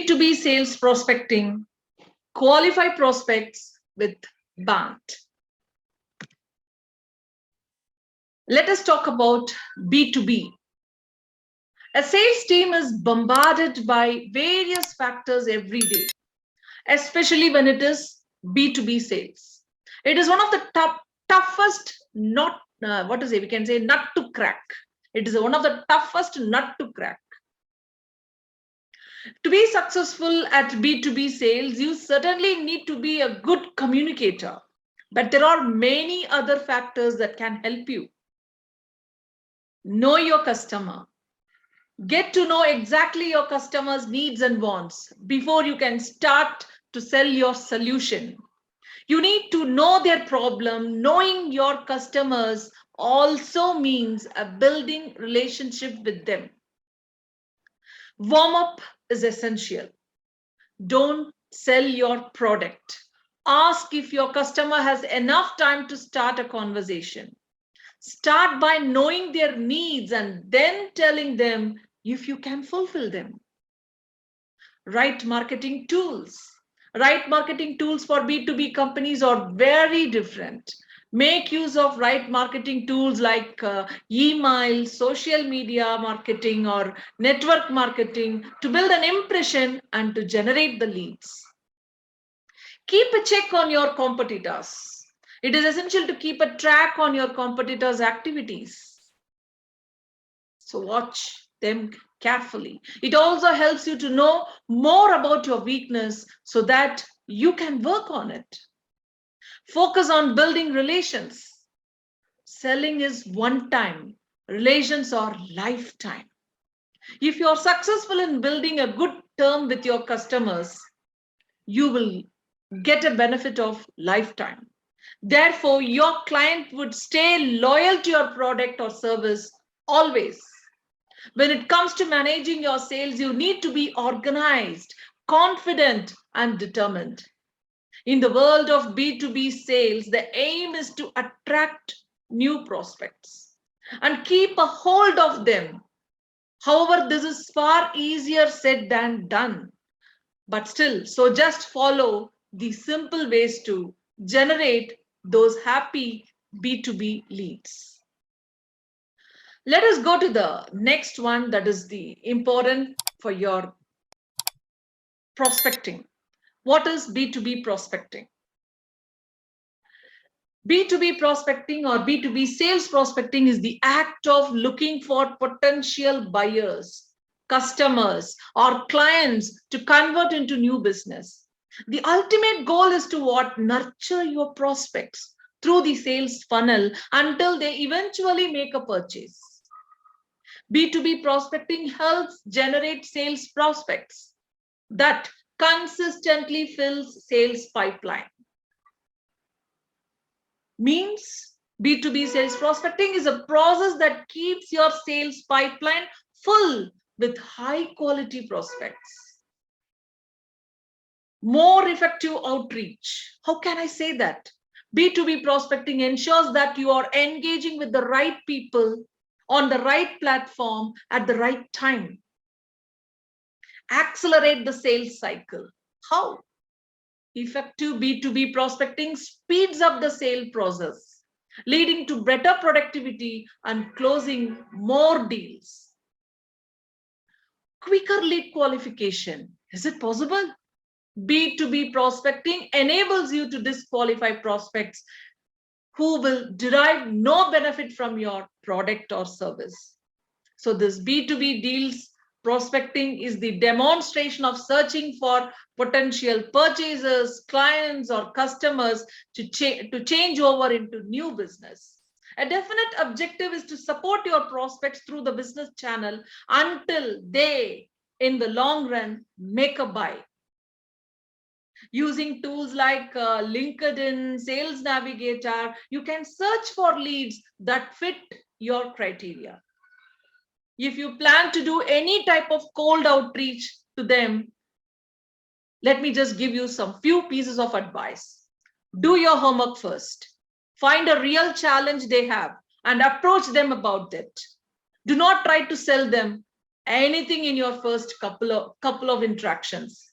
B2B sales prospecting, qualify prospects with BANT. Let us talk about B2B. A sales team is bombarded by various factors every day, especially when it is B2B sales. It is one of the toughest nut to crack. It is one of the toughest nut to crack. To be successful at B2B sales, you certainly need to be a good communicator, but there are many other factors that can help you. Know your customer. Get to know exactly your customer's needs and wants before you can start to sell your solution. You need to know their problem. Knowing your customers also means a building relationship with them. Warm up is essential. Don't sell your product. Ask if your customer has enough time to start a conversation. Start by knowing their needs and then telling them if you can fulfill them. Right marketing tools. Right marketing tools for B2B companies are very different. Make use of right marketing tools like email, social media marketing, or network marketing to build an impression and to generate the leads. Keep a check on your competitors. It is essential to keep a track on your competitors' activities. So watch them carefully. It also helps you to know more about your weakness so that you can work on it. Focus on building relations. Selling is one time. Relations are lifetime. If you're successful in building a good term with your customers, you will get a benefit of lifetime. Therefore, your client would stay loyal to your product or service always. When it comes to managing your sales, you need to be organized, confident, and determined. In the world of B2B sales, the aim is to attract new prospects and keep a hold of them. However, this is far easier said than done. But still, so just follow the simple ways to generate those happy B2B leads. Let us go to the next one that is the important for your prospecting. What is B2B prospecting? B2B prospecting or B2B sales prospecting is the act of looking for potential buyers, customers, or clients to convert into new business. The ultimate goal is to what? Nurture your prospects through the sales funnel until they eventually make a purchase. B2B prospecting helps generate sales prospects that consistently fills sales pipeline. Means B2B sales prospecting is a process that keeps your sales pipeline full with high quality prospects. More effective outreach. How can I say that? B2B prospecting ensures that you are engaging with the right people on the right platform at the right time. Accelerate the sales cycle. How? Effective B2B prospecting speeds up the sale process, leading to better productivity and closing more deals. Quicker lead qualification. Is it possible? B2B prospecting enables you to disqualify prospects who will derive no benefit from your product or service. So this B2B deals prospecting is the demonstration of searching for potential purchasers, clients, or customers to change over into new business. A definite objective is to support your prospects through the business channel until they, in the long run, make a buy. Using tools like LinkedIn, Sales Navigator, you can search for leads that fit your criteria. If you plan to do any type of cold outreach to them, let me just give you some few pieces of advice. Do your homework first. Find a real challenge they have and approach them about it. Do not try to sell them anything in your first couple of interactions.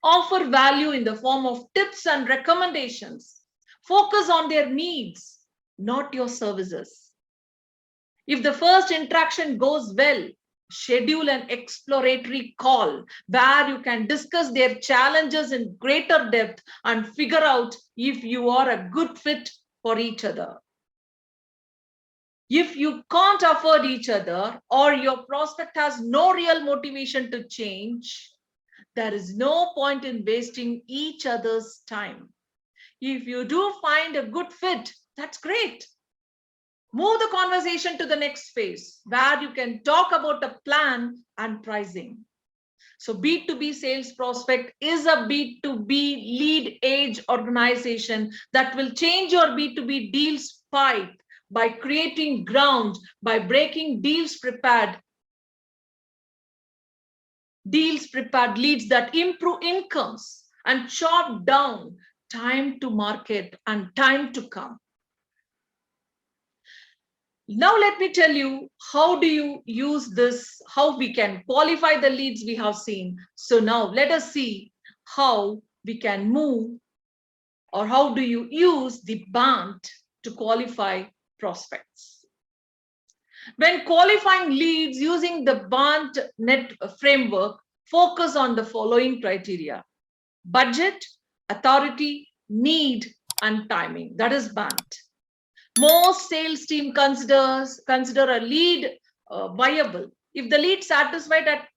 Offer value in the form of tips and recommendations. Focus on their needs, not your services. If the first interaction goes well, schedule an exploratory call where you can discuss their challenges in greater depth and figure out if you are a good fit for each other. If you can't afford each other or your prospect has no real motivation to change, there is no point in wasting each other's time. If you do find a good fit, that's great. Move the conversation to the next phase where you can talk about a plan and pricing. So B2B sales prospect is a B2B lead age organization that will change your B2B deals pipe by creating ground, by breaking deals prepared leads that improve incomes and chop down time to market and time to come. Now let me tell you, how do you use this, how we can qualify the leads we have seen. So now let us see how we can move, or how do you use the BANT to qualify prospects. When qualifying leads using the BANT net framework, focus on the following criteria: budget, authority, need, and timing. That is BANT. Most sales team consider a lead viable if the lead satisfied at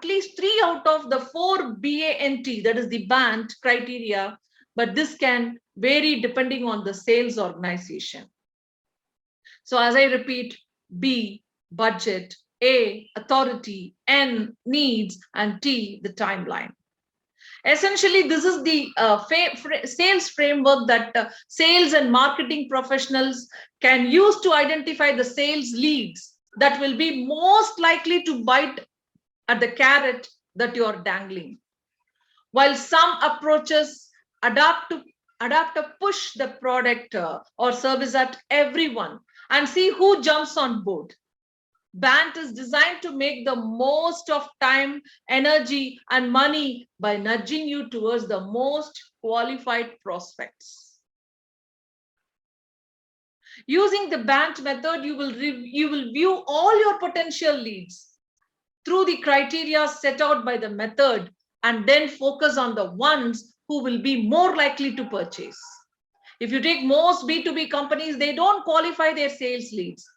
least three out of the 4 BANT, that is the BANT criteria, but this can vary depending on the sales organization. So as I repeat, B, budget, A, authority, N, needs, and T, the timeline. Essentially, this is the sales framework that sales and marketing professionals can use to identify the sales leads that will be most likely to bite at the carrot that you are dangling. While some approaches adapt to push the product or service at everyone and see who jumps on board, BANT is designed to make the most of time, energy, and money by nudging you towards the most qualified prospects. Using the BANT method, you will view all your potential leads through the criteria set out by the method and then focus on the ones who will be more likely to purchase. If you take most B2B companies, they don't qualify their sales leads.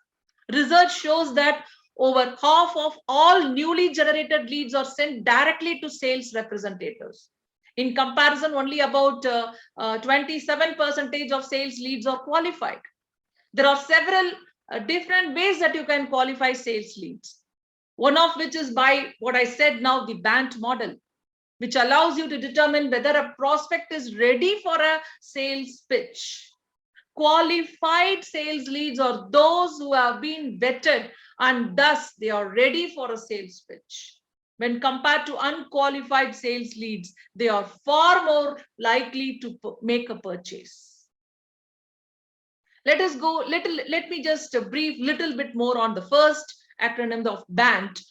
Research shows that over half of all newly generated leads are sent directly to sales representatives. In comparison, only about 27% of sales leads are qualified. There are several different ways that you can qualify sales leads. One of which is by what I said now, the BANT model, which allows you to determine whether a prospect is ready for a sales pitch. Qualified sales leads are those who have been vetted and thus they are ready for a sales pitch. When compared to unqualified sales leads, they are far more likely to make a purchase. Let me just brief little bit more on the first acronym of BANT,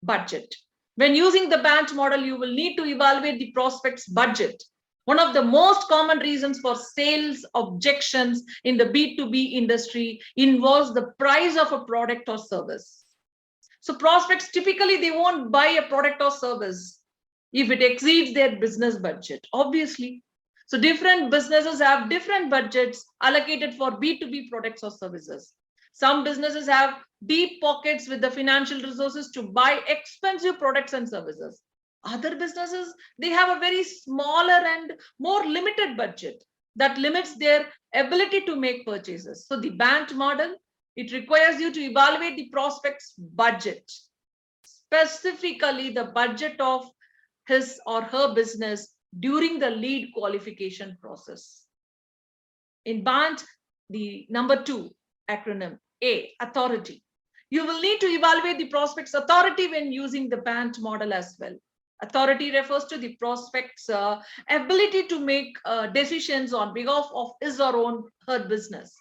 budget. When using the BANT model, you will need to evaluate the prospect's budget. One of the most common reasons for sales objections in the B2B industry involves the price of a product or service. So prospects typically, they won't buy a product or service if it exceeds their business budget, obviously. So different businesses have different budgets allocated for B2B products or services. Some businesses have deep pockets with the financial resources to buy expensive products and services. Other businesses, they have a very smaller and more limited budget that limits their ability to make purchases. So the BANT model, it requires you to evaluate the prospect's budget, specifically the budget of his or her business during the lead qualification process. In BANT, the number 2 acronym, A, authority. You will need to evaluate the prospect's authority when using the BANT model as well. Authority refers to the prospect's ability to make decisions on behalf of his or her business.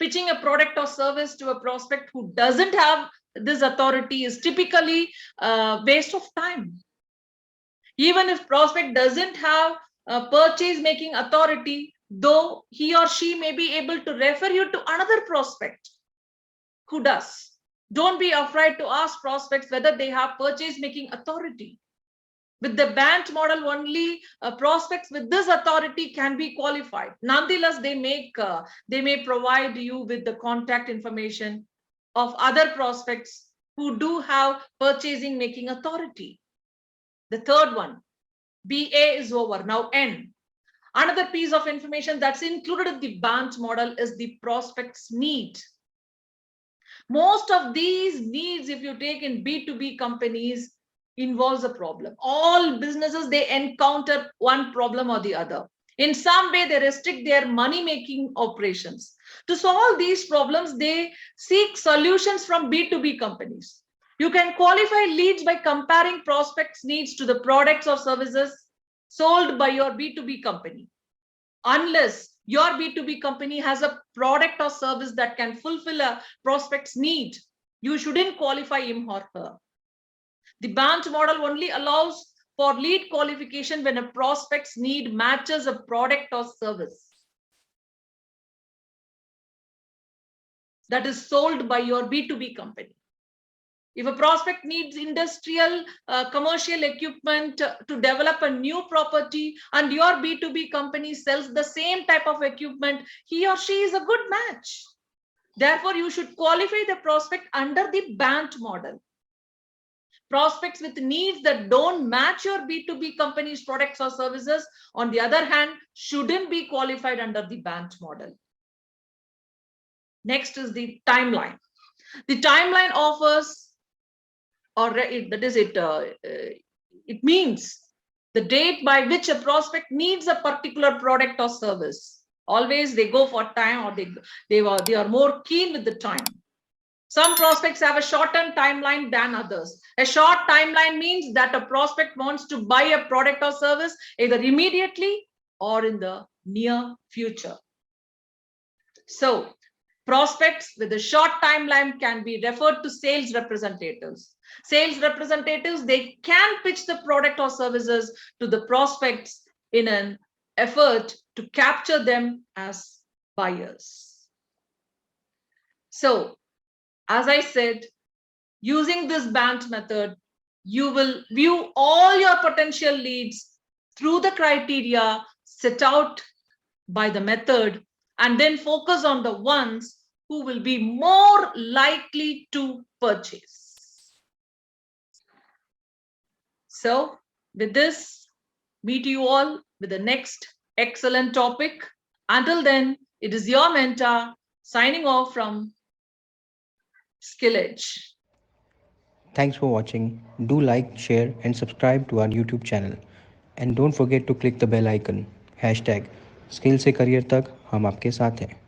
pitching a product or service to a prospect who doesn't have this authority is typically a waste of time. Even if prospect doesn't have a purchase making authority, though he or she may be able to refer you to another prospect who does. Don't be afraid to ask prospects whether they have purchase making authority. With the BANT model, only prospects with this authority can be qualified. Nonetheless, they may provide you with the contact information of other prospects who do have purchasing making authority. The third one, BA is over. Now N. Another piece of information that's included in the BANT model is the prospect's need. Most of these needs, if you take in B2B companies, involves a problem. All businesses, they encounter one problem or the other. In some way, they restrict their money-making operations. To solve these problems, they seek solutions from B2B companies. You can qualify leads by comparing prospects' needs to the products or services sold by your B2B company. Unless your B2B company has a product or service that can fulfill a prospect's need, you shouldn't qualify him or her. The BANT model only allows for lead qualification when a prospect's need matches a product or service that is sold by your B2B company. If a prospect needs industrial, commercial equipment to develop a new property and your B2B company sells the same type of equipment, he or she is a good match. Therefore, you should qualify the prospect under the BANT model. Prospects with needs that don't match your B2B company's products or services, on the other hand, shouldn't be qualified under the BANT model. Next is the timeline. The timeline offers, it means the date by which a prospect needs a particular product or service. Always they go for time, or they are more keen with the time. Some prospects have a shortened timeline than others. A short timeline means that a prospect wants to buy a product or service either immediately or in the near future. So prospects with a short timeline can be referred to sales representatives. Sales representatives, they can pitch the product or services to the prospects in an effort to capture them as buyers. So, as I said, using this BANT method, you will view all your potential leads through the criteria set out by the method, and then focus on the ones who will be more likely to purchase. So with this, meet you all with the next excellent topic. Until then, it is your mentor signing off from Skill Edge. Thanks for watching. Do like, share and subscribe to our YouTube channel. And don't forget to click the bell icon. #Skill से career तक हम आपके साथ हैं.